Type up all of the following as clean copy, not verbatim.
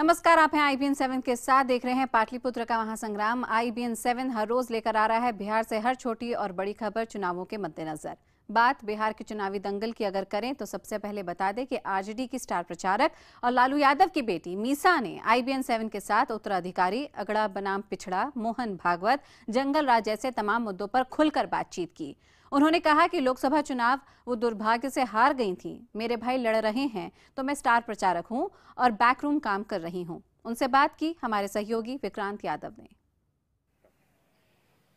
नमस्कार, आप हैं IBN 7 के साथ, देख रहे हैं पाटलिपुत्र का महासंग्राम। IBN 7 हर रोज लेकर आ रहा है बिहार से हर छोटी और बड़ी खबर चुनावों के मद्देनजर। बात बिहार के चुनावी दंगल की अगर करें तो सबसे पहले बता दें कि आरजेडी की स्टार प्रचारक और लालू यादव की बेटी मीसा ने IBN 7 के साथ उत्तराधिकारी, अगड़ा बनाम पिछड़ा, मोहन भागवत, जंगल राज जैसे तमाम मुद्दों पर खुलकर बातचीत की। उन्होंने कहा कि लोकसभा चुनाव वो दुर्भाग्य से हार गई थी। मेरे भाई लड़ रहे हैं तो मैं स्टार प्रचारक हूं और बैकरूम काम कर रही हूं। उनसे बात की हमारे सहयोगी विक्रांत यादव ने।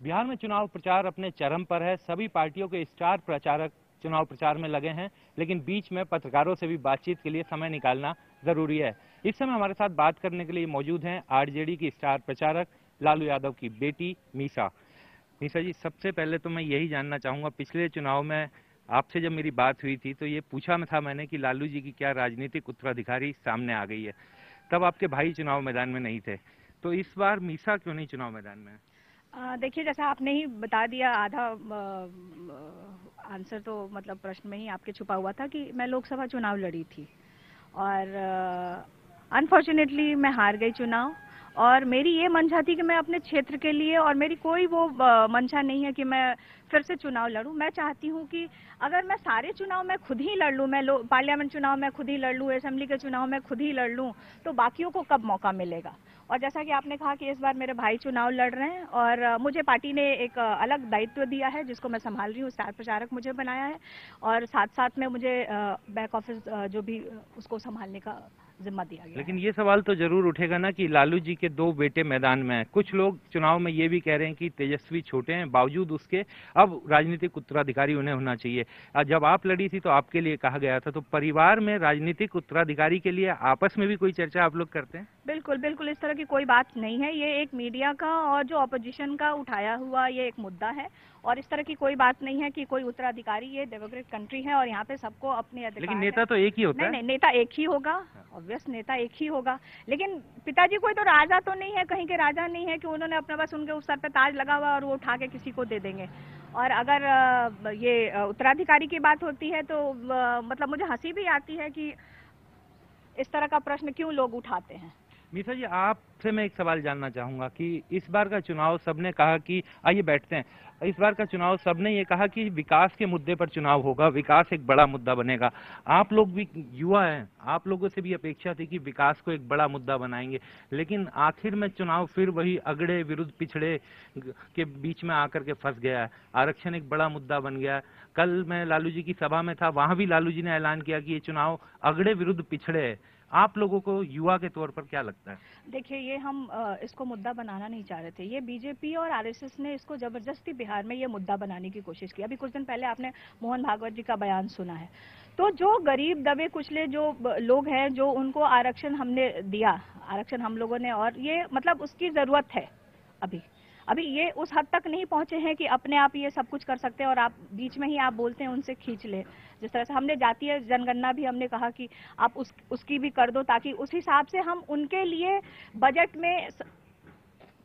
बिहार में चुनाव प्रचार अपने चरम पर है। सभी पार्टियों के स्टार प्रचारक चुनाव प्रचार में लगे हैं, लेकिन बीच में पत्रकारों से भी बातचीत के लिए समय निकालना जरूरी है। इस समय हमारे साथ बात करने के लिए मौजूद हैं आरजेडी की स्टार प्रचारक लालू यादव की बेटी मीसा। मीसा जी, सबसे पहले तो मैं यही जानना चाहूंगा, पिछले चुनाव में आपसे जब मेरी बात हुई थी तो ये पूछा था मैंने कि लालू जी की क्या राजनीतिक उत्तराधिकारी सामने आ गई है। तब आपके भाई चुनाव मैदान में नहीं थे, तो इस बार मीसा क्यों नहीं चुनाव मैदान में? देखिए, जैसा आपने ही बता दिया, आधा आंसर तो मतलब प्रश्न में ही आपके छुपा हुआ था कि मैं लोकसभा चुनाव लड़ी थी और अनफॉर्चुनेटली मैं हार गई चुनाव। और मेरी ये मंशा थी कि मैं अपने क्षेत्र के लिए, और मेरी कोई वो मंशा नहीं है कि मैं फिर से चुनाव लड़ूं। मैं चाहती हूं कि अगर मैं सारे चुनाव मैं खुद ही लड़ लूं, मैं पार्लियामेंट चुनाव मैं खुद ही लड़ लूं, असेंबली के चुनाव मैं खुद ही लड़ लूं, तो बाकियों को कब मौका मिलेगा। और जैसा कि आपने कहा कि इस बार मेरे भाई चुनाव लड़ रहे हैं और मुझे पार्टी ने एक अलग दायित्व दिया है जिसको मैं संभाल रही हूँ। स्टार प्रचारक मुझे बनाया है और साथ साथ में मुझे बैक ऑफिस जो भी उसको संभालने का जिम्मा दिया गया। लेकिन ये सवाल तो जरूर उठेगा ना कि लालू जी के दो बेटे मैदान में हैं। कुछ लोग चुनाव में ये भी कह रहे हैं कि तेजस्वी छोटे हैं, बावजूद उसके अब राजनीतिक उत्तराधिकारी उन्हें होना चाहिए। जब आप लड़ी थी तो आपके लिए कहा गया था, तो परिवार में राजनीतिक उत्तराधिकारी के लिए आपस में भी कोई चर्चा आप लोग करते हैं? बिल्कुल बिल्कुल, इस तरह की कोई बात नहीं है। ये एक मीडिया का और जो ऑपोजिशन का उठाया हुआ ये एक मुद्दा है और इस तरह की कोई बात नहीं है कि कोई उत्तराधिकारी। ये डेमोक्रेटिक कंट्री है और यहाँ पे सबको अपने अधिकार। लेकिन नेता तो एक ही होता है। नहीं, नेता एक ही होगा, ऑब्वियस नेता एक ही होगा। लेकिन पिताजी कोई तो राजा तो नहीं है, कहीं के राजा नहीं है कि उन्होंने अपने बस उनके उस सर पे ताज लगा हुआ और वो उठा के किसी को दे देंगे। और अगर ये उत्तराधिकारी की बात होती है तो मतलब मुझे हंसी भी आती है कि इस तरह का प्रश्न क्यों लोग उठाते हैं। मीसा जी, आपसे मैं एक सवाल जानना चाहूंगा कि इस बार का चुनाव सबने कहा कि आइए बैठते हैं, इस बार का चुनाव सबने ये कहा कि विकास के मुद्दे पर चुनाव होगा, विकास एक बड़ा मुद्दा बनेगा। आप लोग भी युवा हैं, आप लोगों से भी अपेक्षा थी कि विकास को एक बड़ा मुद्दा बनाएंगे, लेकिन आखिर में चुनाव फिर वही अगड़े विरुद्ध पिछड़े के बीच में आकर के फंस गया है। आरक्षण एक बड़ा मुद्दा बन गया। कल मैं लालू जी की सभा में था, वहां भी लालू जी ने ऐलान किया कि ये चुनाव अगड़े विरुद्ध पिछड़े है। आप लोगों को युवा के तौर पर क्या लगता है? देखिए, ये हम इसको मुद्दा बनाना नहीं चाह रहे थे। ये बीजेपी और आरएसएस ने इसको जबरदस्ती बिहार में ये मुद्दा बनाने की कोशिश की। अभी कुछ दिन पहले आपने मोहन भागवत जी का बयान सुना है। तो जो गरीब दबे कुचले जो लोग हैं, जो उनको आरक्षण हमने दिया, आरक्षण हम लोगों ने, और ये मतलब उसकी जरूरत है। अभी ये उस हद तक नहीं पहुंचे हैं कि अपने आप ये सब कुछ कर सकते हैं और आप बीच में ही आप बोलते हैं उनसे खींच ले। जिस तरह से हमने जातीय जनगणना भी हमने कहा कि आप उसकी भी कर दो, ताकि उस हिसाब से हम उनके लिए बजट में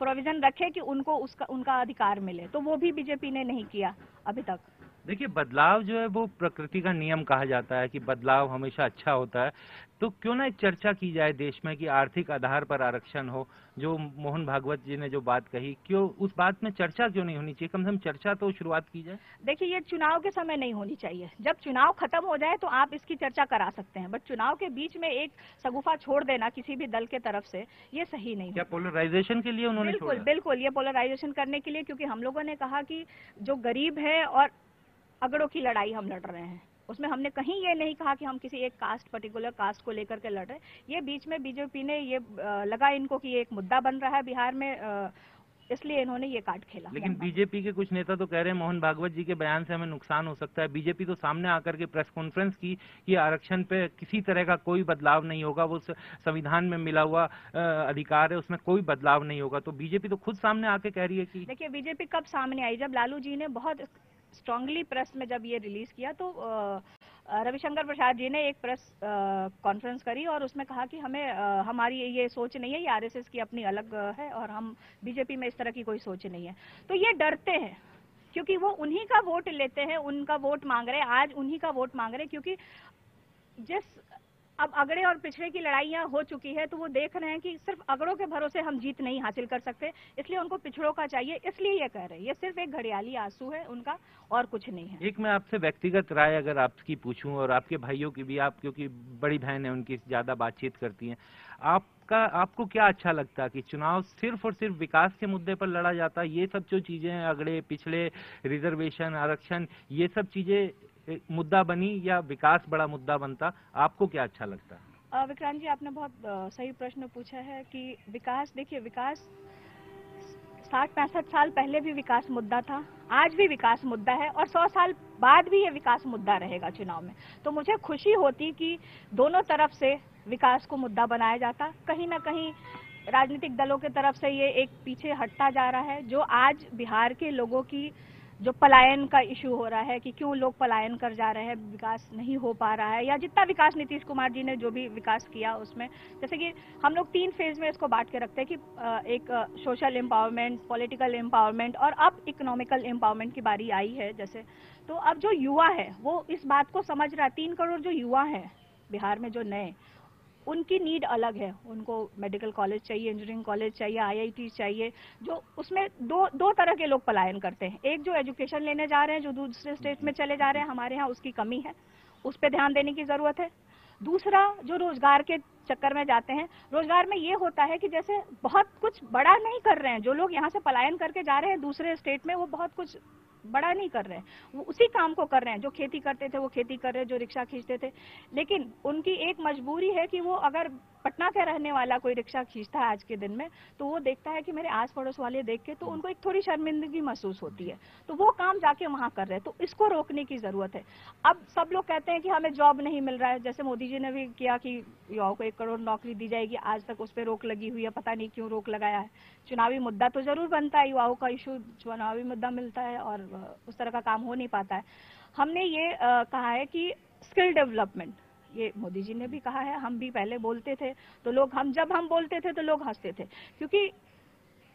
प्रोविजन रखें कि उनको उनका अधिकार मिले। तो वो भी बीजेपी ने नहीं किया अभी तक। देखिए, बदलाव जो है वो प्रकृति का नियम कहा जाता है कि बदलाव हमेशा अच्छा होता है। तो क्यों ना एक चर्चा की जाए देश में कि आर्थिक आधार पर आरक्षण हो। जो मोहन भागवत जी ने जो बात कही, क्यों उस बात में चर्चा क्यों नहीं होनी चाहिए? कम से कम चर्चा तो शुरुआत की जाए। देखिए, ये चुनाव के समय नहीं होनी चाहिए। जब चुनाव खत्म हो जाए तो आप इसकी चर्चा करा सकते हैं, बट चुनाव के बीच में एक शगुफा छोड़ देना किसी भी दल के तरफ से, ये सही नहीं। क्या पोलराइजेशन के लिए उन्होंने बिल्कुल छोड़ा? बिल्कुल, ये पोलराइजेशन करने के लिए, क्योंकि हम लोगों ने कहा कि जो गरीब है और अगड़ों की लड़ाई हम लड़ रहे हैं, उसमें हमने कहीं ये नहीं कहा कि हम किसी एक कास्ट, पर्टिकुलर कास्ट को लेकर के लड़ रहे हैं। ये बीच में बीजेपी ने ये लगा इनको कि ये एक मुद्दा बन रहा है बिहार में, इसलिए इन्होंने ये कार्ड खेला। लेकिन बीजेपी के कुछ नेता तो कह रहे हैं मोहन भागवत जी के बयान से हमें नुकसान हो सकता है। बीजेपी तो सामने आकर के प्रेस कॉन्फ्रेंस की कि आरक्षण पे किसी तरह का कोई बदलाव नहीं होगा, वो संविधान में मिला हुआ अधिकार है, उसमें कोई बदलाव नहीं होगा। तो बीजेपी तो खुद सामने आके कह रही है कि देखिए, बीजेपी कब सामने आई? जब लालू जी ने बहुत स्ट्रांगली प्रेस में जब ये रिलीज किया तो रविशंकर प्रसाद जी ने एक प्रेस कॉन्फ्रेंस करी और उसमें कहा कि हमें हमारी ये सोच नहीं है, ये आरएसएस की अपनी अलग है और हम बीजेपी में इस तरह की कोई सोच नहीं है। तो ये डरते हैं क्योंकि वो उन्हीं का वोट लेते हैं, उनका वोट मांग रहे हैं, आज उन्हीं का वोट मांग रहे हैं, क्योंकि जिस अब अगड़े और पिछड़े की लड़ाइयाँ हो चुकी है, तो वो देख रहे हैं कि सिर्फ अगड़ों के भरोसे हम जीत नहीं हासिल कर सकते, इसलिए उनको पिछड़ों का चाहिए, इसलिए ये कह रहे हैं। ये सिर्फ एक घड़ियाली आंसू है उनका, और कुछ नहीं है। एक मैं आपसे व्यक्तिगत राय अगर आपकी पूछूं, और आपके भाइयों की भी, आप क्योंकि बड़ी बहन है उनकी ज्यादा बातचीत करती हैं, आपको क्या अच्छा लगता है कि चुनाव सिर्फ और सिर्फ विकास के मुद्दे पर लड़ा जाता है? ये सब जो चीजें हैं, अगड़े पिछड़े, रिजर्वेशन, आरक्षण, ये सब चीजें मुद्दा बनी या विकास बड़ा मुद्दा बनता? आपको क्या अच्छा लगता है? विक्रांत जी, आपने बहुत सही प्रश्न पूछा है कि विकास, देखिए विकास 60-65 साल पहले भी विकास मुद्दा था, आज भी विकास मुद्दा है, और 100 साल बाद भी ये विकास मुद्दा रहेगा चुनाव में। तो मुझे खुशी होती कि दोनों तरफ से विकास को मुद्दा बनाया जाता। कहीं ना कहीं राजनीतिक दलों की तरफ से ये एक पीछे हटता जा रहा है, जो आज बिहार के लोगों की जो पलायन का इशू हो रहा है कि क्यों लोग पलायन कर जा रहे हैं, विकास नहीं हो पा रहा है, या जितना विकास नीतीश कुमार जी ने जो भी विकास किया उसमें, जैसे कि हम लोग 3 फेज में इसको बांट के रखते हैं कि एक सोशल एम्पावरमेंट, पॉलिटिकल एम्पावरमेंट, और अब इकोनॉमिकल एम्पावरमेंट की बारी आई है। जैसे तो अब जो युवा है वो इस बात को समझ रहा है, 3 करोड़ जो युवा है बिहार में जो नए, उनकी नीड अलग है। उनको मेडिकल कॉलेज चाहिए, इंजीनियरिंग कॉलेज चाहिए, IIT चाहिए, जो उसमें दो तरह के लोग पलायन करते हैं। एक जो एजुकेशन लेने जा रहे हैं, जो दूसरे स्टेट में चले जा रहे हैं, हमारे यहाँ उसकी कमी है, उस पर ध्यान देने की जरूरत है। दूसरा, जो रोजगार के चक्कर में जाते हैं, रोजगार में ये होता है कि जैसे बहुत कुछ बड़ा नहीं कर रहे हैं, जो लोग यहाँ से पलायन करके जा रहे हैं दूसरे स्टेट में, वो बहुत कुछ बड़ा नहीं कर रहे हैं, वो उसी काम को कर रहे हैं। जो खेती करते थे वो खेती कर रहे हैं, जो रिक्शा खींचते थे, लेकिन उनकी एक मजबूरी है कि वो अगर पटना का रहने वाला कोई रिक्शा खींचता है आज के दिन में, तो वो देखता है कि मेरे आस पड़ोस वाले देख के, तो उनको एक थोड़ी शर्मिंदगी महसूस होती है, तो वो काम जाके वहां कर रहे हैं। तो इसको रोकने की जरूरत है। अब सब लोग कहते हैं कि हमें जॉब नहीं मिल रहा है, जैसे मोदी जी ने भी किया कि युवाओं को 1 करोड़ नौकरी दी जाएगी, आज तक उस पर रोक लगी हुई है, पता नहीं क्यों रोक लगाया है। चुनावी मुद्दा तो जरूर बनता है, युवाओं का इशू चुनावी मुद्दा मिलता है, और उस तरह का काम हो नहीं पाता है। हमने ये कहा है कि स्किल डेवलपमेंट, ये मोदी जी ने भी कहा है, हम भी पहले बोलते थे तो लोग, जब हम बोलते थे तो लोग हंसते थे, क्योंकि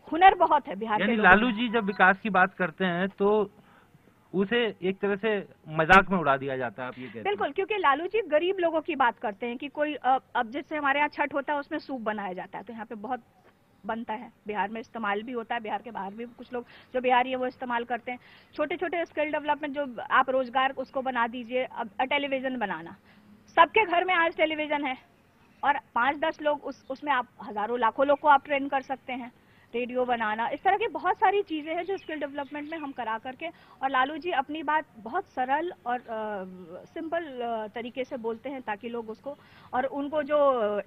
हुनर बहुत है बिहार के लोगों में। लालू जी जब विकास की बात करते हैं तो उसे एक तरह से मजाक में उड़ा दिया जाता है, आप ये कहते हैं? बिल्कुल, क्योंकि लालू जी गरीब लोगों की बात करते हैं कि कोई अब जैसे हमारे यहाँ छठ होता है, उसमें सूप बनाया जाता है, तो यहाँ पे बहुत बनता है, बिहार में इस्तेमाल भी होता है, बिहार के बाहर भी कुछ लोग जो बिहारी है वो इस्तेमाल करते हैं। छोटे छोटे स्किल डेवलपमेंट, जो आप रोजगार उसको बना दीजिए। अब टेलीविजन बनाना, सबके घर में आज टेलीविजन है, और 5-10 लोग उसमें आप हजारों लाखों लोग को आप ट्रेन कर सकते हैं। रेडियो बनाना, इस तरह की बहुत सारी चीजें हैं जो स्किल डेवलपमेंट में हम करा करके, और लालू जी अपनी बात बहुत सरल और सिंपल तरीके से बोलते हैं, ताकि लोग उसको, और उनको जो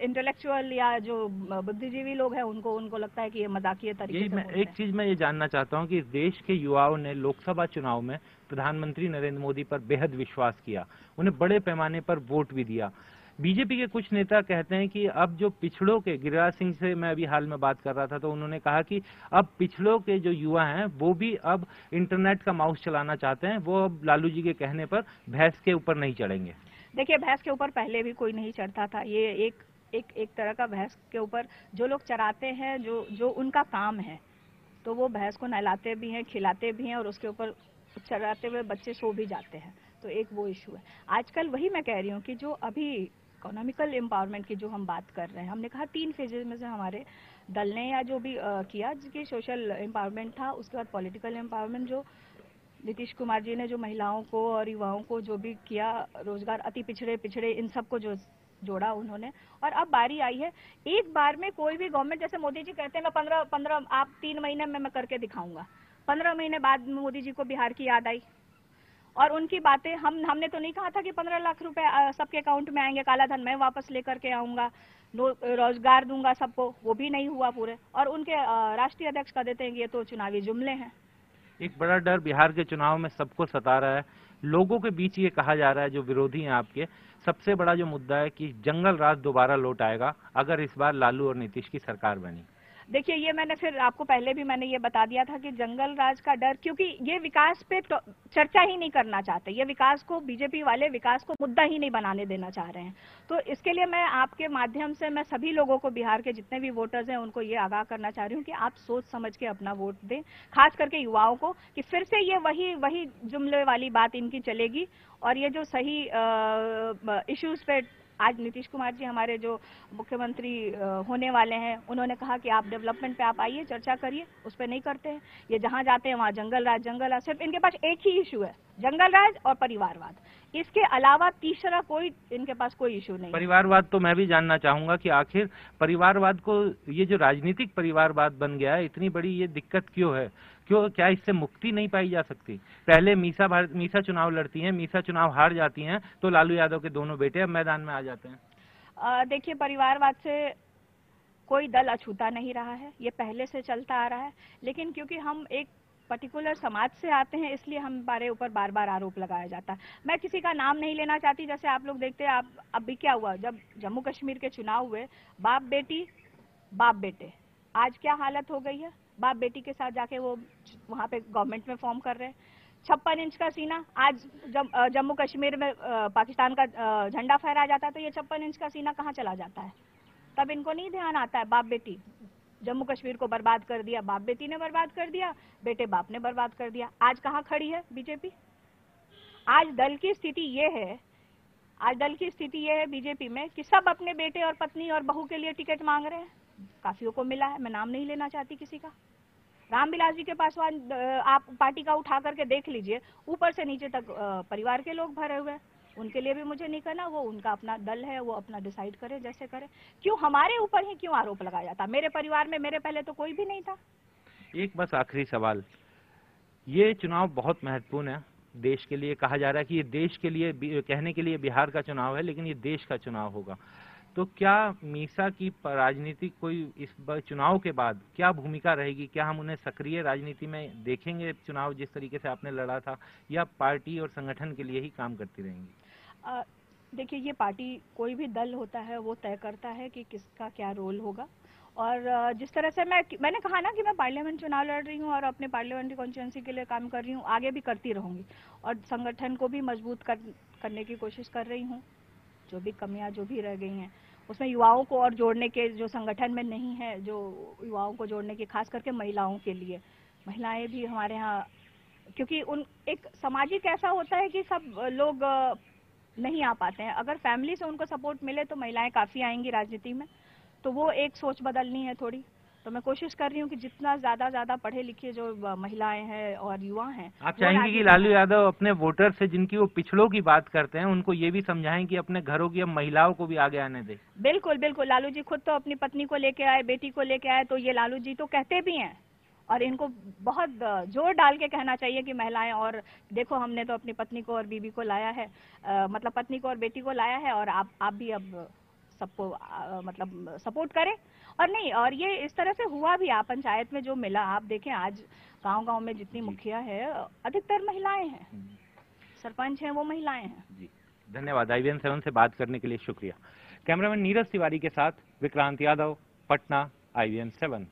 इंटेलेक्चुअल या जो बुद्धिजीवी लोग हैं उनको लगता है कि ये मजाकिया तरीके से एक चीज मैं ये जानना चाहता हूँ कि इस देश के युवाओं ने लोकसभा चुनाव में प्रधानमंत्री नरेंद्र मोदी पर बेहद विश्वास किया, उन्हें बड़े पैमाने पर वोट भी दिया। बीजेपी के कुछ नेता कहते हैं कि अब जो पिछड़ों के, गिरिराज सिंह से मैं अभी हाल में बात कर रहा था, तो उन्होंने कहा कि अब पिछड़ों के जो युवा हैं वो भी अब इंटरनेट का माउस चलाना चाहते हैं, वो अब लालू जी के कहने पर भैंस के ऊपर नहीं चढ़ेंगे। देखिए, भैंस के ऊपर पहले भी कोई नहीं चढ़ता था, ये एक तरह का भैंस के ऊपर जो लोग चराते हैं, जो उनका काम है, तो वो भैंस को नहलाते भी हैं, खिलाते भी हैं, और उसके ऊपर चराते हुए बच्चे सो भी जाते हैं, तो एक वो इशू है। आजकल वही मैं कह रही हूँ कि जो अभी इकोनॉमिकल एम्पावरमेंट की जो हम बात कर रहे हैं, हमने कहा 3 फेजेस में से हमारे दल ने या जो भी किया, जिसकी सोशल एम्पावरमेंट था, उसके बाद पॉलिटिकल एम्पावरमेंट, जो नीतीश कुमार जी ने जो महिलाओं को और युवाओं को जो भी किया, रोजगार, अति पिछड़े इन सबको जो जोड़ा उन्होंने, और अब बारी आई है एक बार में कोई भी गवर्नमेंट, जैसे मोदी जी कहते हैं मैं 15 आप 3 महीने में मैं करके दिखाऊंगा, 15 महीने बाद मोदी जी को बिहार की याद आई, और उनकी बातें, हमने तो नहीं कहा था कि 15 लाख रुपए सबके अकाउंट में आएंगे, काला धन मैं वापस लेकर के आऊंगा, रोजगार दूंगा सबको, वो भी नहीं हुआ पूरे, और उनके राष्ट्रीय अध्यक्ष कह देते हैं कि ये तो चुनावी जुमले हैं। एक बड़ा डर बिहार के चुनाव में सबको सता रहा है, लोगों के बीच ये कहा जा रहा है, जो विरोधी हैं आपके, सबसे बड़ा जो मुद्दा है कि जंगल राज दोबारा लौट आएगा अगर इस बार लालू और नीतीश की सरकार बनी। देखिए, ये मैंने फिर आपको पहले भी मैंने ये बता दिया था कि जंगल राज का डर, क्योंकि ये विकास पे चर्चा ही नहीं करना चाहते, ये विकास को, बीजेपी वाले विकास को मुद्दा ही नहीं बनाने देना चाह रहे हैं। तो इसके लिए मैं आपके माध्यम से मैं सभी लोगों को, बिहार के जितने भी वोटर्स हैं, उनको ये आगाह करना चाह रही हूँ कि आप सोच समझ के अपना वोट दें, खास करके युवाओं को, कि फिर से ये वही जुमले वाली बात इनकी चलेगी, और ये जो सही इश्यूज पे आज नीतीश कुमार जी हमारे जो मुख्यमंत्री होने वाले हैं, उन्होंने कहा कि आप डेवलपमेंट पे आप आइए, चर्चा करिए, उस पर नहीं करते हैं। ये जहां जाते हैं वहां जंगल राज, सिर्फ इनके पास एक ही इशू है, जंगल राज और परिवारवाद। इसके अलावा तीसरा कोई इनके पास कोई इशू नहीं। परिवारवाद तो मैं भी जानना चाहूंगा कि आखिर परिवारवाद को, ये जो राजनीतिक परिवारवाद बन गया है, इतनी बड़ी ये दिक्कत क्यों है? क्यों, क्या इससे मुक्ति नहीं पाई जा सकती? पहले मीसा चुनाव लड़ती हैं, मीसा चुनाव हार जाती हैं, तो लालू यादव के दोनों बेटे अब मैदान में आ जाते हैं। देखिए, परिवारवाद से कोई दल अछूता नहीं रहा है, ये पहले से चलता आ रहा है, लेकिन क्योंकि हम एक पर्टिकुलर समाज से आते हैं, इसलिए हमारे ऊपर बार बार आरोप लगाया जाता है। मैं किसी का नाम नहीं लेना चाहती, जैसे आप लोग देखते हैं, आप अभी क्या हुआ, जब जम्मू कश्मीर के चुनाव हुए, बाप बेटी बाप बेटे, आज क्या हालत हो गई है, बाप बेटी के साथ जाके वो वहां पे गवर्नमेंट में फॉर्म कर रहे हैं। 56 इंच का सीना, आज जब जम्मू कश्मीर में पाकिस्तान का झंडा फहराया जाता है, तो ये 56 इंच का सीना कहाँ चला जाता है? तब इनको नहीं ध्यान आता है, बाप बेटी जम्मू कश्मीर को बर्बाद कर दिया, बाप बेटी ने बर्बाद कर दिया, बेटे बाप ने बर्बाद कर दिया। आज कहाँ खड़ी है बीजेपी? आज दल की स्थिति ये है, बीजेपी में कि सब अपने बेटे और पत्नी और बहू के लिए टिकट मांग रहे हैं। काफियों को मिला है, मैं नाम नहीं लेना चाहती किसी का। रामविलास जी के पासवान आप पार्टी का उठा करके देख लीजिए, ऊपर से नीचे तक परिवार के लोग भरे हुए हैं। उनके लिए भी मुझे नहीं करना, वो उनका अपना दल है, वो अपना डिसाइड करे जैसे करे। क्यों हमारे ऊपर ही क्यों आरोप लगाया जाता? मेरे परिवार में मेरे पहले तो कोई भी नहीं था। एक बस आखिरी सवाल, ये चुनाव बहुत महत्वपूर्ण है देश के लिए। कहा जा रहा है कि ये देश के लिए, कहने के लिए बिहार का चुनाव है, लेकिन ये देश का चुनाव होगा। तो क्या मीसा की राजनीति कोई इस चुनाव के बाद क्या भूमिका रहेगी? क्या हम उन्हें सक्रिय राजनीति में देखेंगे, चुनाव जिस तरीके से आपने लड़ा था, या पार्टी और संगठन के लिए ही काम करती रहेंगी? देखिए, ये पार्टी, कोई भी दल होता है वो तय करता है कि किसका क्या रोल होगा। और जिस तरह से मैंने कहा ना कि मैं पार्लियामेंट चुनाव लड़ रही हूँ और अपने पार्लियामेंट्री कॉन्स्टिट्यूंसी के लिए काम कर रही हूँ, आगे भी करती रहूंगी और संगठन को भी मजबूत करने की कोशिश कर रही हूँ। जो भी कमियां जो भी रह गई हैं उसमें युवाओं को और जोड़ने के, जो संगठन में नहीं है, जो युवाओं को जोड़ने की, खास करके महिलाओं के लिए। महिलाएं भी हमारे यहाँ, क्योंकि एक सामाजिक ऐसा होता है कि सब लोग नहीं आ पाते हैं। अगर फैमिली से उनको सपोर्ट मिले तो महिलाएं काफी आएंगी राजनीति में, तो वो एक सोच बदलनी है थोड़ी। तो मैं कोशिश कर रही हूँ कि जितना ज्यादा पढ़े लिखे जो महिलाएं हैं और युवा हैं। आप चाहेंगे कि लालू यादव अपने वोटर से, जिनकी वो पिछड़ों की बात करते हैं, उनको ये भी समझाएं कि अपने घरों की अब महिलाओं को भी आगे आने दें? बिल्कुल बिल्कुल, लालू जी खुद तो अपनी पत्नी को लेके आए, बेटी को लेके आए, तो ये लालू जी तो कहते भी हैं और इनको बहुत जोर डाल के कहना चाहिए कि महिलाएं, और देखो हमने तो अपनी पत्नी को और बीबी को लाया है, मतलब पत्नी को और बेटी को लाया है, और आप भी अब सबको मतलब सपोर्ट करें। और नहीं, और ये इस तरह से हुआ भी। आप पंचायत में जो मिला, आप देखें आज गांव-गांव में जितनी मुखिया है, अधिकतर महिलाएं हैं, सरपंच हैं वो महिलाएं हैं। जी, धन्यवाद। IBN 7 से बात करने के लिए शुक्रिया। कैमरामैन नीरज तिवारी के साथ विक्रांत यादव, पटना, IBN 7।